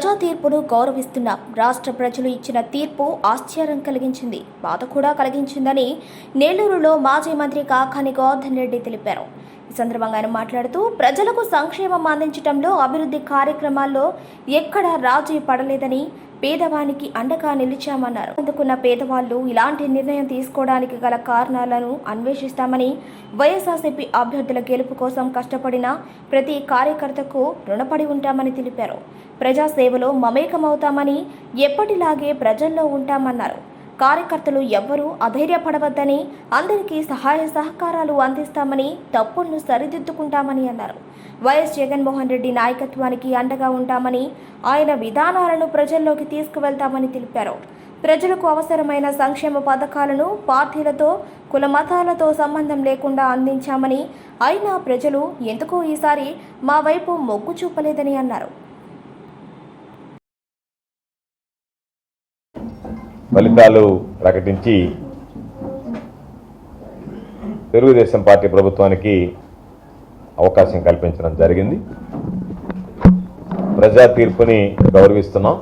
ప్రజా తీర్పును గౌరవిస్తున్న రాష్ట్ర ప్రజలు ఇచ్చిన తీర్పు ఆశ్చర్యం కలిగించింది, బాధ కూడా కలిగించిందని నెల్లూరులో మాజీ మంత్రి కాకాని గోవర్ధన్ రెడ్డి తెలిపారు. ఈ సందర్భంగా ఆయన మాట్లాడుతూ ప్రజలకు సంక్షేమం అందించడంలో అభివృద్ధి కార్యక్రమాల్లో ఎక్కడా రాజీ పడలేదని, పేదవానికి అండగా నిలిచామన్నారు. అందుకున్న పేదవాళ్లు ఇలాంటి నిర్ణయం తీసుకోవడానికి గల కారణాలను అన్వేషిస్తామని, వైఎస్ఆర్సీపీ అభ్యర్థుల గెలుపు కోసం కష్టపడిన ప్రతి కార్యకర్తకు రుణపడి ఉంటామని తెలిపారు. ప్రజాసేవలో మమేకమవుతామని, ఎప్పటిలాగే ప్రజల్లో ఉంటామన్నారు. కార్యకర్తలు ఎవ్వరూ అధైర్యపడవద్దని, అందరికీ సహాయ సహకారాలు అందిస్తామని, తప్పులను సరిదిద్దుకుంటామని అన్నారు. వైఎస్ జగన్మోహన్ రెడ్డి నాయకత్వానికి అండగా ఉంటామని, ఆయన విధానాలను ప్రజల్లోకి తీసుకువెళ్తామని తెలిపారు. ప్రజలకు అవసరమైన సంక్షేమ పథకాలను పార్టీలతో, కుల మతాలతో సంబంధం లేకుండా అందించామని, అయినా ప్రజలు ఎందుకో ఈసారి మా వైపు మొగ్గు చూపలేదని అన్నారు. ఫలితాలు ప్రకటించి తెలుగుదేశం పార్టీ ప్రభుత్వానికి అవకాశం కల్పించడం జరిగింది. ప్రజా తీర్పుని గౌరవిస్తున్నాం.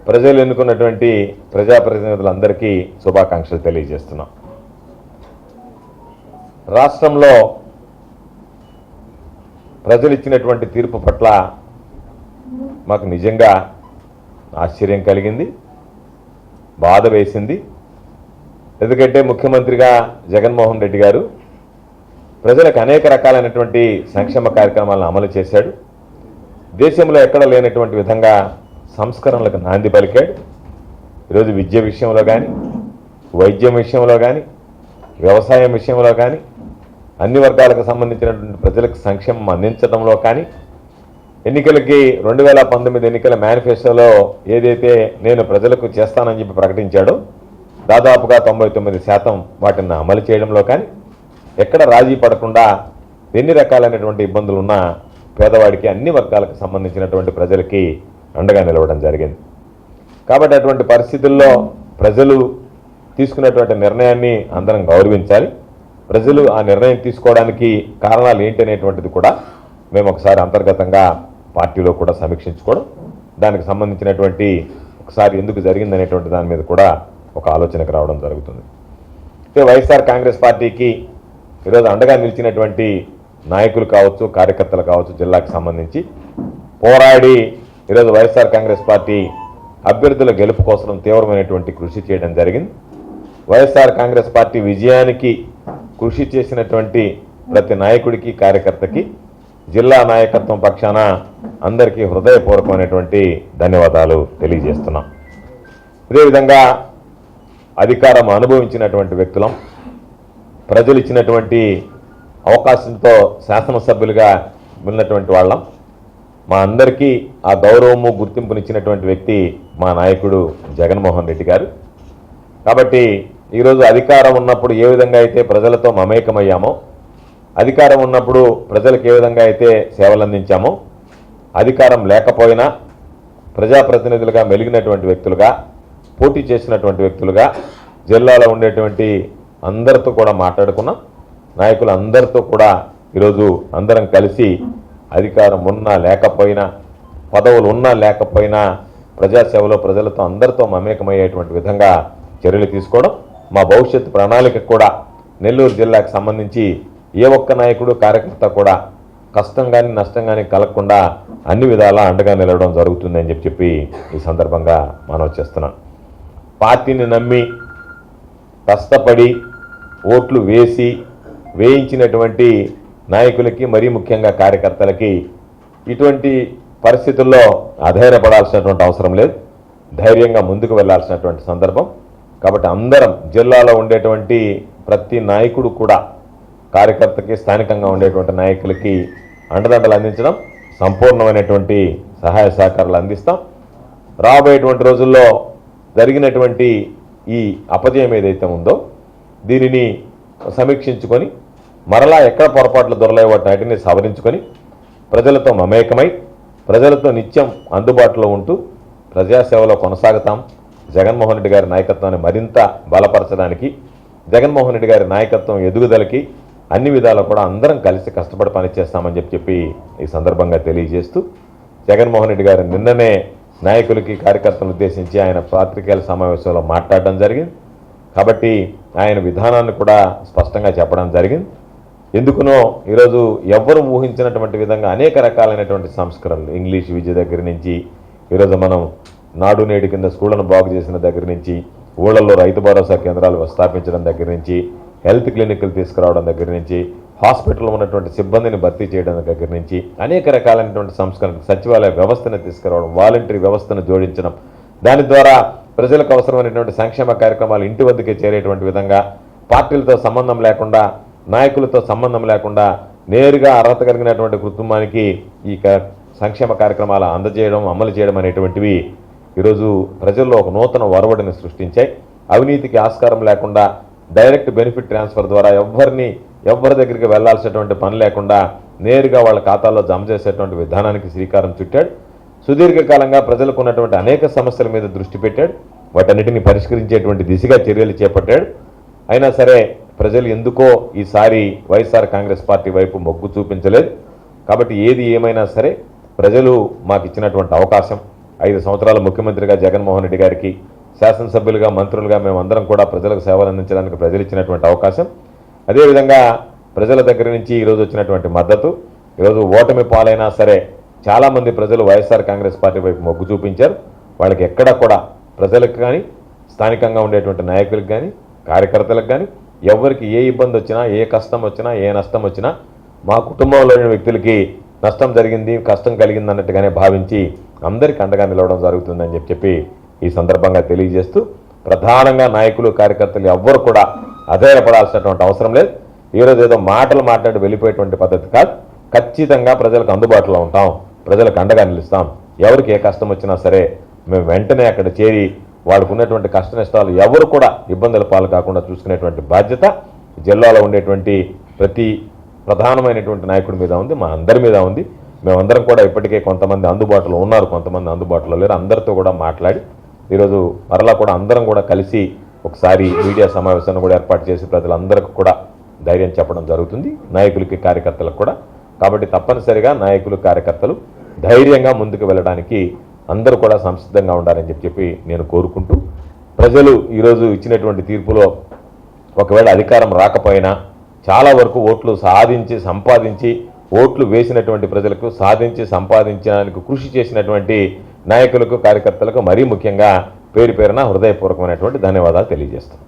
ప్రజలు ఎన్నుకున్నటువంటి ప్రజాప్రతినిధులందరికీ శుభాకాంక్షలు తెలియజేస్తున్నాం. రాష్ట్రంలో ప్రజలు ఇచ్చినటువంటి తీర్పు పట్ల మాకు నిజంగా ఆశ్చర్యం కలిగింది, బాధ వేసింది. ఎందుకంటే ముఖ్యమంత్రిగా జగన్మోహన్ రెడ్డి గారు ప్రజలకు అనేక రకాలైనటువంటి సంక్షేమ కార్యక్రమాలను అమలు చేశాడు. దేశంలో ఎక్కడ లేనటువంటి విధంగా సంస్కరణలకు నాంది పలికాడు. ఈరోజు విద్య విషయంలో కానీ, వైద్యం విషయంలో కానీ, వ్యవసాయం విషయంలో కానీ, అన్ని వర్గాలకు సంబంధించినటువంటి ప్రజలకు సంక్షేమం అందించడంలో కానీ, ఎన్నికలకి 2019 ఎన్నికల మేనిఫెస్టోలో ఏదైతే నేను ప్రజలకు చేస్తానని చెప్పి ప్రకటించాడో దాదాపుగా 99% వాటిని అమలు చేయడంలో కానీ, ఎక్కడ రాజీ పడకుండా ఎన్ని రకాలైనటువంటి ఇబ్బందులు ఉన్నా పేదవాడికి అన్ని వర్గాలకు సంబంధించినటువంటి ప్రజలకి అండగా నిలవడం జరిగింది. కాబట్టి అటువంటి పరిస్థితుల్లో ప్రజలు తీసుకున్నటువంటి నిర్ణయాన్ని అందరం గౌరవించాలి. ప్రజలు ఆ నిర్ణయం తీసుకోవడానికి కారణాలు ఏంటనేటువంటిది కూడా మేము ఒకసారి అంతర్గతంగా పార్టీలో కూడా సమీక్షించుకోవడం, దానికి సంబంధించినటువంటి ఒకసారి ఎందుకు జరిగిందనేటువంటి దాని మీద కూడా ఒక ఆలోచనకు రావడం జరుగుతుంది. అయితే వైఎస్ఆర్ కాంగ్రెస్ పార్టీకి ఈరోజు అండగా నిలిచినటువంటి నాయకులు కావచ్చు, కార్యకర్తలు కావచ్చు, జిల్లాకు సంబంధించి పోరాడి ఈరోజు వైఎస్ఆర్ కాంగ్రెస్ పార్టీ అభ్యర్థుల గెలుపు కోసం తీవ్రమైనటువంటి కృషి చేయడం జరిగింది. వైఎస్ఆర్ కాంగ్రెస్ పార్టీ విజయానికి కృషి చేసినటువంటి ప్రతి నాయకుడికి, కార్యకర్తకి జిల్లా నాయకత్వం పక్షాన అందరికీ హృదయపూర్వకమైనటువంటి ధన్యవాదాలు తెలియజేస్తున్నాం. అదేవిధంగా అధికారం అనుభవించినటువంటి వ్యక్తులం, ప్రజలు ఇచ్చినటువంటి అవకాశంతో శాసనసభ్యులుగా ఉన్నటువంటి వాళ్ళం, మా అందరికీ ఆ గౌరవము గుర్తింపునిచ్చినటువంటి వ్యక్తి మా నాయకుడు జగన్మోహన్ రెడ్డి గారు. కాబట్టి ఈరోజు అధికారం ఉన్నప్పుడు ఏ విధంగా అయితే ప్రజలతో మమేకమయ్యామో, అధికారం ఉన్నప్పుడు ప్రజలకు ఏ విధంగా అయితే సేవలు అందించామో, అధికారం లేకపోయినా ప్రజాప్రతినిధులుగా మెలిగినటువంటి వ్యక్తులుగా, పోటీ చేసినటువంటి వ్యక్తులుగా జిల్లాలో ఉండేటువంటి అందరితో కూడా మాట్లాడుకున్నాం. నాయకులు అందరితో కూడా ఈరోజు అందరం కలిసి అధికారం ఉన్నా లేకపోయినా, పదవులు ఉన్నా లేకపోయినా ప్రజాసేవలో ప్రజలతో అందరితో మమేకమయ్యేటువంటి విధంగా చర్యలు తీసుకోవడం, మా భవిష్యత్తు ప్రణాళిక కూడా నెల్లూరు జిల్లాకు సంబంధించి ఏ ఒక్క నాయకుడు, కార్యకర్త కూడా కష్టం కానీ నష్టం కానీ కలగకుండా అన్ని విధాలా అండగా నిలవడం జరుగుతుందని చెప్పి ఈ సందర్భంగా మనవి చేస్తున్నాం. పార్టీని నమ్మి కష్టపడి ఓట్లు వేయించినటువంటి నాయకులకి, మరీ ముఖ్యంగా కార్యకర్తలకి ఇటువంటి పరిస్థితుల్లో అధైర్యపడాల్సినటువంటి అవసరం లేదు, ధైర్యంగా ముందుకు వెళ్లాల్సినటువంటి సందర్భం. కాబట్టి అందరం జిల్లాలో ఉండేటువంటి ప్రతి నాయకుడు కూడా కార్యకర్తకి, స్థానికంగా ఉండేటువంటి నాయకులకి అండదండలు అందించడం, సంపూర్ణమైనటువంటి సహాయ సహకారాలు అందిస్తాం. రాబోయేటువంటి రోజుల్లో జరిగినటువంటి ఈ అపజయం ఏదైతే ఉందో దీనిని సమీక్షించుకొని మరలా ఎక్కడ పొరపాట్లు దొరలేవో వాటిని సవరించుకొని ప్రజలతో మమేకమై ప్రజలతో నిత్యం అందుబాటులో ఉంటూ ప్రజాసేవలో కొనసాగుతాం. జగన్మోహన్ రెడ్డి గారి నాయకత్వాన్ని మరింత బలపరచడానికి, జగన్మోహన్ రెడ్డి గారి నాయకత్వం ఎదుగుదలకి అన్ని విధాలు కూడా అందరం కలిసి కష్టపడి పనిచేస్తామని చెప్పి ఈ సందర్భంగా తెలియజేస్తూ జగన్మోహన్ రెడ్డి గారు నిన్ననే నాయకులకి కార్యకర్తలను ఉద్దేశించి ఆయన పాత్రికేయుల సమావేశంలో మాట్లాడడం జరిగింది. కాబట్టి ఆయన విధానాన్ని కూడా స్పష్టంగా చెప్పడం జరిగింది. ఎందుకునో ఈరోజు ఎవ్వరూ ఊహించినటువంటి విధంగా అనేక రకాలైనటువంటి సంస్కరణలు, ఇంగ్లీష్ విద్య దగ్గర నుంచి ఈరోజు మనం నాడు నేడు కింద స్కూళ్లను బాగు చేసిన దగ్గర నుంచి, ఊళ్ళల్లో రైతు భరోసా కేంద్రాలు స్థాపించడం దగ్గర నుంచి, హెల్త్ క్లినిక్లు తీసుకురావడం దగ్గర నుంచి, హాస్పిటల్లో ఉన్నటువంటి సిబ్బందిని భర్తీ చేయడం దగ్గర నుంచి అనేక రకాలైనటువంటి సంస్కరణ, సచివాలయ వ్యవస్థను తీసుకురావడం, వాలంటరీ వ్యవస్థను జోడించడం, దాని ద్వారా ప్రజలకు అవసరమైనటువంటి సంక్షేమ కార్యక్రమాలు ఇంటి వద్దకే చేరేటువంటి విధంగా పార్టీలతో సంబంధం లేకుండా, నాయకులతో సంబంధం లేకుండా నేరుగా అర్హత కలిగినటువంటి కుటుంబానికి ఈ సంక్షేమ కార్యక్రమాలు అందజేయడం, అమలు చేయడం అనేటువంటివి ఈరోజు ప్రజల్లో ఒక నూతన ఒరవడిని సృష్టించాయి. అవినీతికి ఆస్కారం లేకుండా డైరెక్ట్ బెనిఫిట్ ట్రాన్స్ఫర్ ద్వారా ఎవరి దగ్గరికి వెళ్లాల్సినటువంటి పని లేకుండా నేరుగా వాళ్ళ ఖాతాల్లో జమ చేసేటువంటి విధానానికి శ్రీకారం చుట్టాడు. సుదీర్ఘకాలంగా ప్రజలకు ఉన్నటువంటి అనేక సమస్యల మీద దృష్టి పెట్టాడు. వాటన్నిటిని పరిష్కరించేటువంటి దిశగా చర్యలు చేపట్టాడు. అయినా సరే ప్రజలు ఎందుకో ఈసారి వైఎస్ఆర్ కాంగ్రెస్ పార్టీ వైపు మొగ్గు చూపించలేదు. కాబట్టి ఏది ఏమైనా సరే ప్రజలు మాకు ఇచ్చినటువంటి అవకాశం, 5 సంవత్సరాల ముఖ్యమంత్రిగా జగన్మోహన్ రెడ్డి గారికి, శాసనసభ్యులుగా, మంత్రులుగా మేమందరం కూడా ప్రజలకు సేవలు అందించడానికి ప్రజలు ఇచ్చినటువంటి అవకాశం, అదేవిధంగా ప్రజల దగ్గర నుంచి ఈరోజు వచ్చినటువంటి మద్దతు, ఈరోజు ఓటమి పాలైనా సరే చాలామంది ప్రజలు వైఎస్ఆర్ కాంగ్రెస్ పార్టీ వైపు మొగ్గు చూపించారు. వాళ్ళకి ఎక్కడా కూడా ప్రజలకు కానీ, స్థానికంగా ఉండేటువంటి నాయకులకు కానీ, కార్యకర్తలకు కానీ ఎవరికి ఏ ఇబ్బంది వచ్చినా, ఏ కష్టం వచ్చినా, ఏ నష్టం వచ్చినా మా కుటుంబంలోని వ్యక్తులకి నష్టం జరిగింది, కష్టం కలిగింది అన్నట్టుగానే భావించి అందరికీ అండగా నిలవడం జరుగుతుందని చెప్పి ఈ సందర్భంగా తెలియజేస్తూ, ప్రధానంగా నాయకులు, కార్యకర్తలు ఎవ్వరు కూడా అధైర్యపడాల్సినటువంటి అవసరం లేదు. ఈరోజు ఏదో మాటలు మాట్లాడి వెళ్ళిపోయేటువంటి పద్ధతి కాదు. ఖచ్చితంగా ప్రజలకు అందుబాటులో ఉంటాం, ప్రజలకు అండగా నిలుస్తాం. ఎవరికి ఏ కష్టం వచ్చినా సరే మేము వెంటనే అక్కడ చేరి వాళ్ళకు ఉన్నటువంటి కష్ట నష్టాలు ఎవరు కూడా ఇబ్బందుల పాలు కాకుండా చూసుకునేటువంటి బాధ్యత జిల్లాలో ఉండేటువంటి ప్రతి ప్రధానమైనటువంటి నాయకుడి మీద ఉంది, మా అందరి మీద ఉంది. మేమందరం కూడా ఇప్పటికే కొంతమంది అందుబాటులో ఉన్నారు, కొంతమంది అందుబాటులో లేరు. అందరితో కూడా మాట్లాడి ఈరోజు మరలా కూడా అందరం కూడా కలిసి ఒకసారి మీడియా సమావేశాన్ని కూడా ఏర్పాటు చేసి ప్రజలందరికీ కూడా ధైర్యం చెప్పడం జరుగుతుంది, నాయకులకి, కార్యకర్తలకు కూడా. కాబట్టి తప్పనిసరిగా నాయకులు, కార్యకర్తలు ధైర్యంగా ముందుకు వెళ్ళడానికి అందరూ కూడా సంసిద్ధంగా ఉండాలని చెప్పి నేను కోరుకుంటూ, ప్రజలు ఈరోజు ఇచ్చినటువంటి తీర్పులో ఒకవేళ అధికారం రాకపోయినా చాలా వరకు ఓట్లు సంపాదించి ఓట్లు వేసినటువంటి ప్రజలకు సాధించి సంపాదించడానికి కృషి చేసినటువంటి నాయకులకు, కార్యకర్తలకు మరీ ముఖ్యంగా పేరు పేరున హృదయపూర్వకమైనటువంటి ధన్యవాదాలు తెలియజేస్తాను.